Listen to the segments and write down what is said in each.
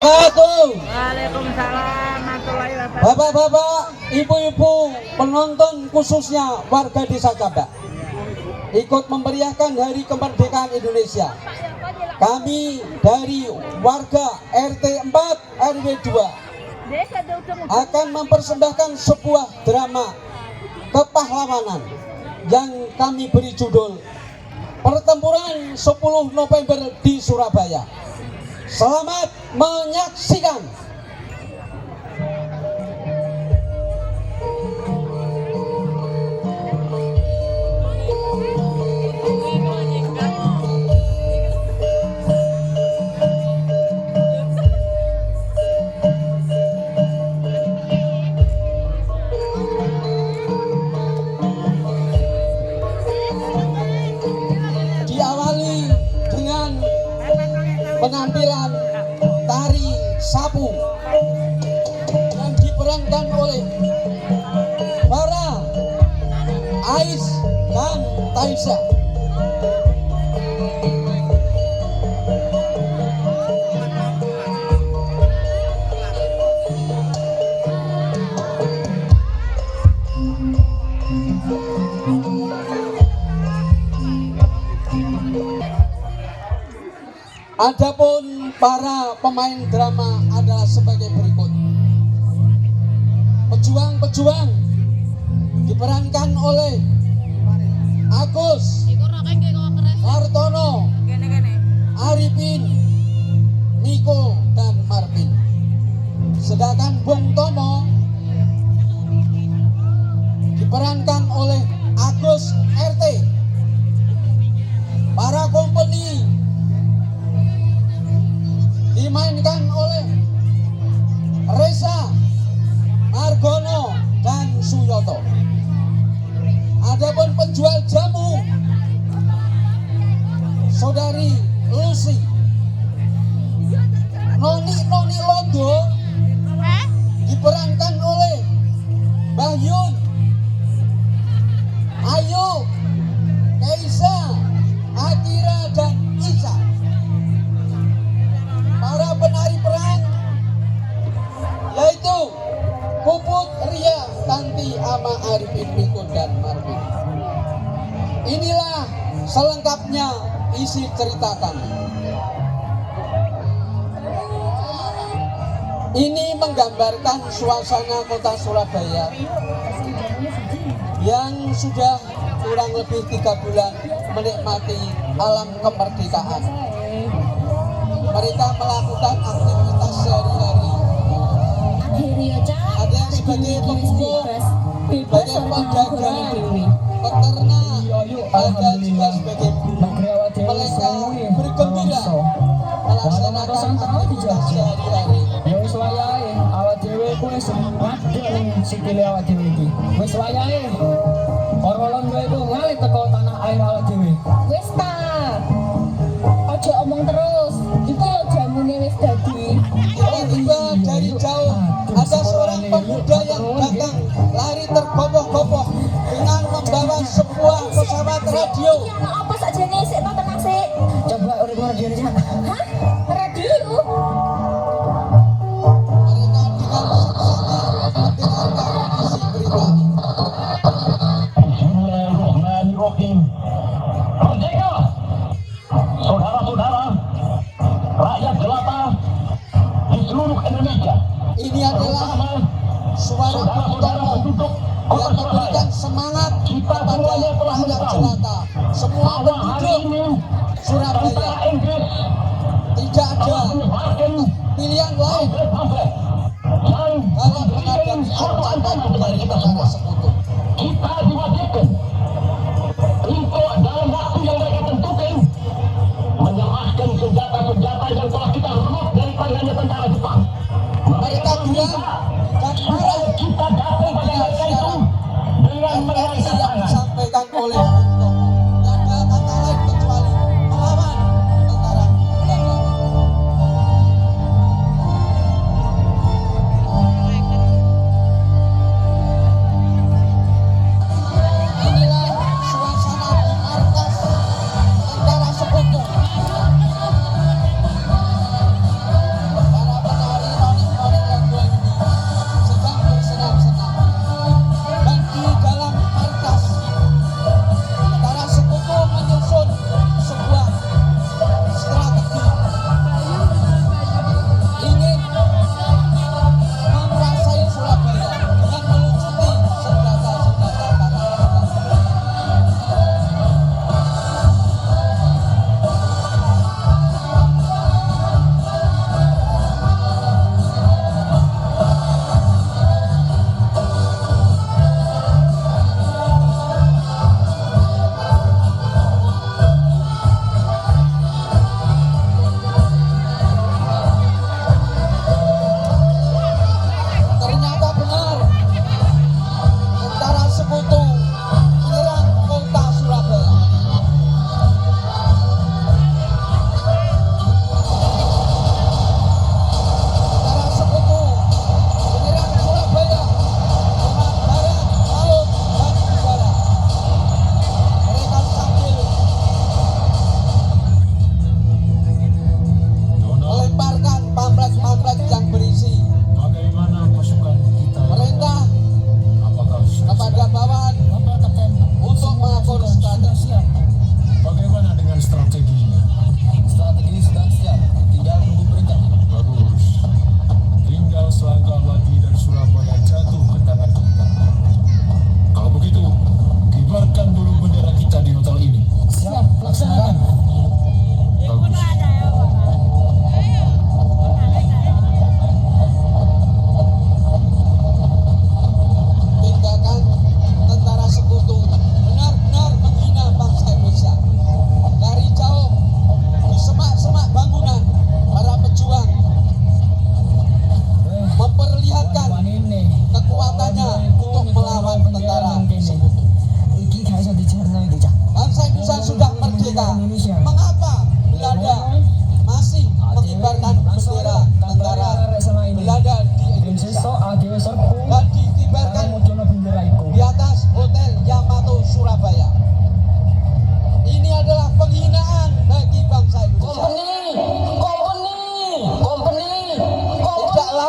Waalaikumsalam warahmatullahi wabarakatuh. Bapak-bapak, ibu-ibu, penonton khususnya warga Desa Cabak, ikut memeriahkan Hari Kemerdekaan Indonesia. Kami dari warga RT 4 RW 2 akan mempersembahkan sebuah drama kepahlawanan yang kami beri judul Pertempuran 10 November di Surabaya. Selamat menyaksikan. Penampilan tari sapu yang diperankan oleh para Ais dan Taisa. Adapun para pemain drama adalah sebagai berikut. Pejuang-pejuang diperankan oleh Agus, Hartono, Arifin, Niko, dan Marvin. Sedangkan Bung Tomo diperankan oleh Agus RT. Para company dimainkan oleh Reza, Margono, dan Suyoto. Adapun penjual jamu Saudari Lucy, Noni Londo diperankan oleh Bahyun, Ayu, Keisa, Akira, dan Isa. Para penari peran yaitu Puput, Ria, Tanti, Ama, Arifin, Miko, dan Marvin. Inilah selengkapnya isi cerita kami. Ini menggambarkan suasana kota Surabaya yang sudah kurang lebih 3 bulan menikmati alam kemerdekaan. Mereka melakukan aktivitas sehari-hari. Ada yang sebagai pemukul, sebagai pedagang, peternak, ada juga sebagai buruh. Mereka bergembira melaksanakan aktivitas sehari-hari. Wis wayahe awak dhewe kuwi wadon sikile awak dhewe iki. Wis wayahe Orolon kowe iku ngalih teko tanah air awak dhewe. Wis ta. Ojo omong terus. Iki lho jamune wis dadi. Tiba-tiba dari jauh ada seorang pemuda yang datang lari tergopoh-gopoh dengan membawa sebuah pesawat radio. Iya, apa sakjane sik to tenang sik. Coba urip radio iki. Hah? Radio? Mereka dengan seksama mendengarkan isi berita. Bismillahirrahmanirrahim. Merdeka, saudara-saudara, rakyat jelata di seluruh Indonesia. Ini adalah suara Bung Tomo yang memberikan semangat kepada rakyat jelata. Semua penduduk Surabaya tidak ada pilihan lain dalam menghadapi ancaman dari negara sekutu. Kita diwajibkan untuk dalam waktu yang mereka tentukan menyerahkan senjata-senjata yang telah kita rebut dari tangannya tentara Jepang. Mereka bilang dan marah Kita datang pada mereka itu dengan referensi yang mengatakan disampaikan oleh Bung Tomo. Tidak ada kata lain kecuali melawan tentara Belanda. Inilah suasana di markas tentara sekutu. Para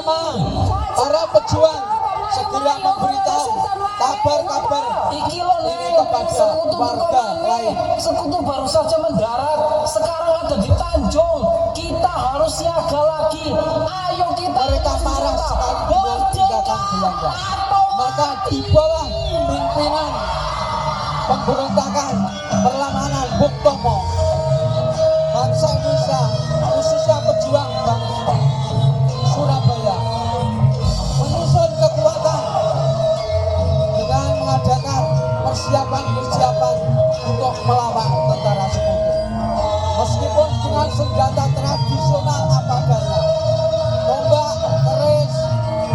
bersama para pejuang segera memberitahu kabar-kabar Iki lo ini kepada warga lain. Sekutu baru saja mendarat, sekarang ada di Tanjung. Kita harus siaga lagi. Ayo kita. Mereka marah sekali dengan tindakan Belanda. Maka di bawah pimpinan pemberontakan perlawanan Bung Tomo, bangsa Indonesia khususnya pejuang bangsa Surabaya menyusun kekuatan dengan mengadakan persiapan untuk melawan tentara sekutu. Meskipun dengan senjata tradisional apa adanya, tombak, keris,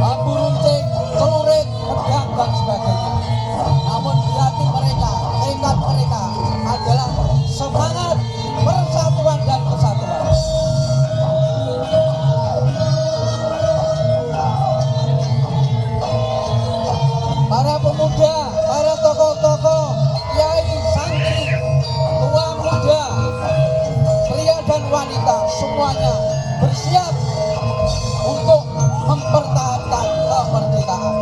bambu runcing, celurit, pedang dan sebagainya. Namun di hati mereka, tekad mereka adalah semangat persatuan dan kesatuan. Para pemuda, para tokoh-tokoh, kiai, santri, tua muda, pria dan wanita, semuanya bersiap untuk mempertahankan kemerdekaan.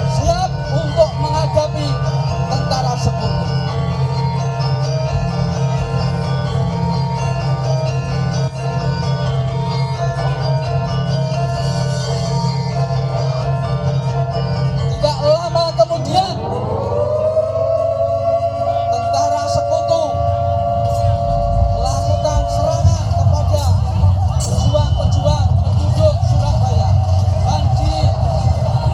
Siap untuk menghadapi tentara sekutu. Tidak lama kemudian tentara sekutu melakukan serangan kepada pejuang-pejuang penduduk Surabaya dan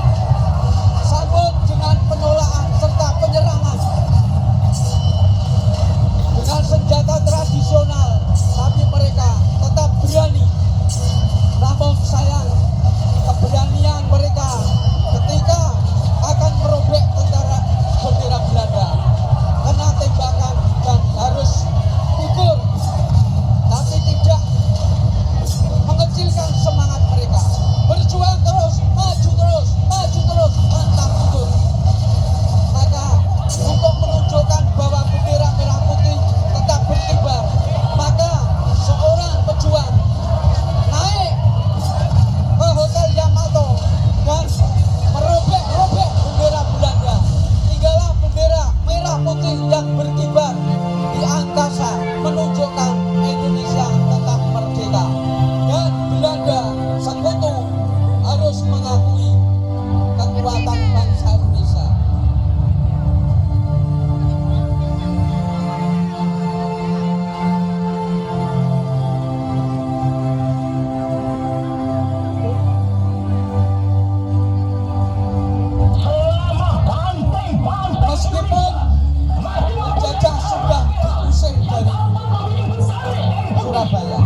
disambut dengan penolakan serta penyerangan dengan senjata tradisional, tapi mereka tetap berani. Namun sayang, keberanian mereka ketika akan merobek tentara bendera Belanda kena tembakan dan harus gugur, tapi tidak mengecilkan semangat mereka. Berjuang terus, maju terus, mantap gugur. Maka untuk menunjukkan bahwa bendera merah putih tetap berkibar, maka seorang pejuang naik ke Hotel Yamato dan merobek-robek bendera Belanda. Tinggallah bendera merah putih yang berkibar di angkasa menunjukkan Indonesia tetap merdeka. Dan Belanda sekutu harus mengakui kekuatan bangsa Indonesia. Meskipun penjajah sudah diusir dari Surabaya,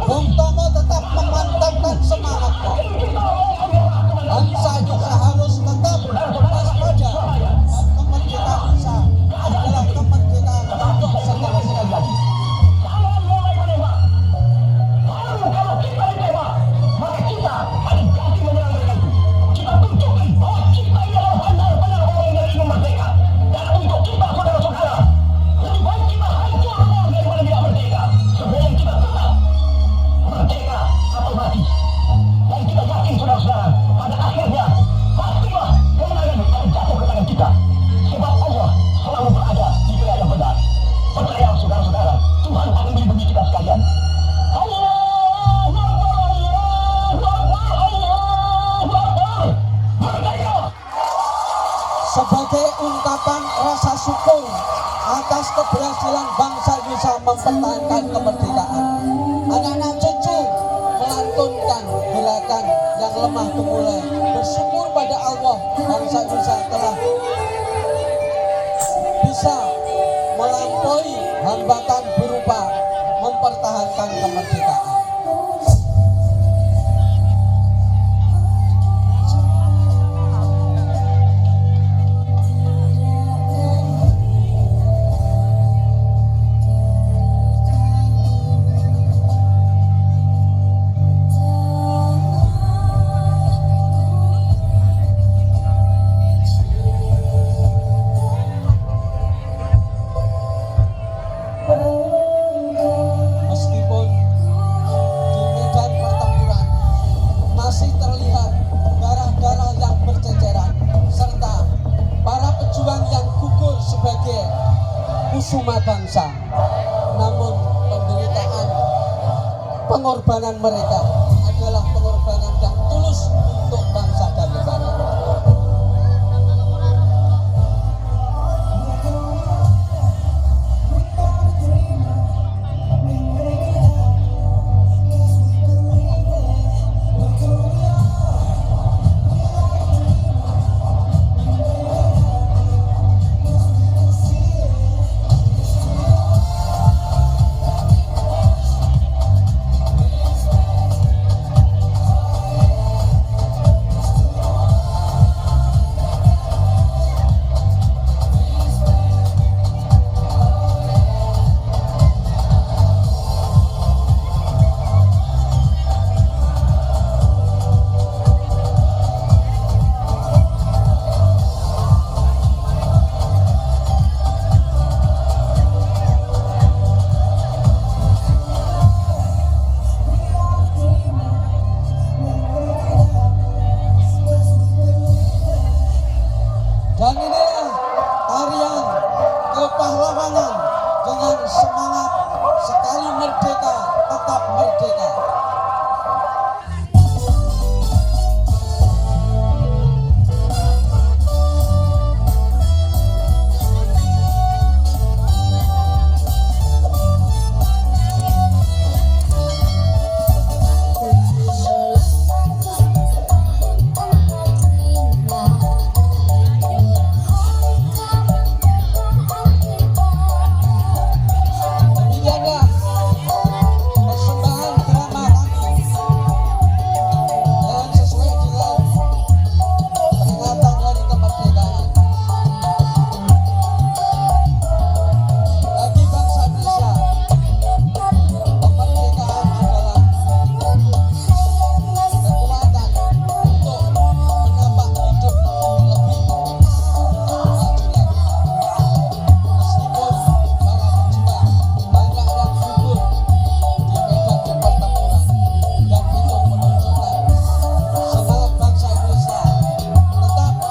Bung Tomo tetap memantapkan semangatnya. Bangsa Indonesia harus tetap waspada. Kemerdekaan Indonesia adalah kemerdekaan untuk segala-galanya. Kalau kita ditembak, maka kita harus ganti menyerang mereka itu. Kita tunjukkan bahwa kita ini adalah benar-benar orang yang ingin merdeka. Dan untuk kita, saudara-saudara, lebih baik kita hancur daripada tidak merdeka. Sebelum kita tetap merdeka atau mati. Dan kita yakin, saudara-saudara, pada akhirnya pastilah kemenangan akan jatuh ke tangan kita. Sebab Allah selalu berada di pihak yang benar. Percaya, saudara-saudara, Tuhan akan melindungi kita sekalian. Sebagai ungkapan rasa syukur atas keberhasilan bangsa Indonesia mempertahankan kemerdekaan, anak-anak cucu melantunkan gerakan yang lemah gemulai, bersyukur pada Allah bangsa Indonesia telah bisa melampaui hambatan berupa mempertahankan kemerdekaan. kusuma bangsa. Namun penderitaan, pengorbanan mereka adalah pengorbanan yang tulus untuk bangsa dan negara. Dan inilah tarian kepahlawanan dengan semangat sekali merdeka tetap merdeka. Demikianlah persembahan drama kami yang sesuai dengan peringatan Hari Kemerdekaan. Bagi bangsa Indonesia, kemerdekaan adalah kekuatan untuk menambah hidup lebih maju lagi. Meskipun para pejuang banyak yang gugur di medan pertempuran, dan itu menunjukkan semangat bangsa Indonesia tetap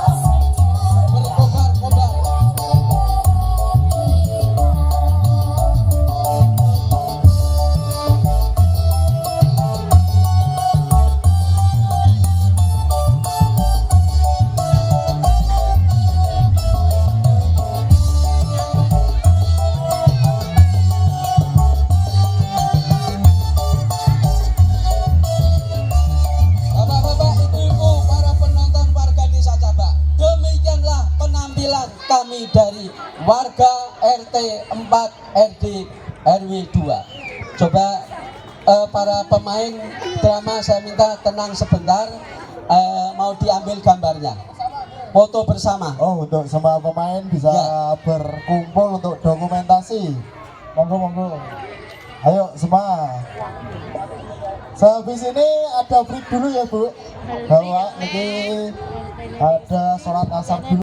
berkobar-kobar. Bapak-bapak, ibu-ibu, para penonton warga desa Cabak, demikianlah penampilan kami dari warga RT 4 RD RW 2. Coba para pemain drama saya minta tenang sebentar, mau diambil gambarnya, foto bersama. Oh, untuk semua pemain bisa Ya. berkumpul untuk dokumentasi. Monggo. Ayo semua. Sehabis ini ada break dulu ya Bu. Bahwa ini ada sholat asar dulu.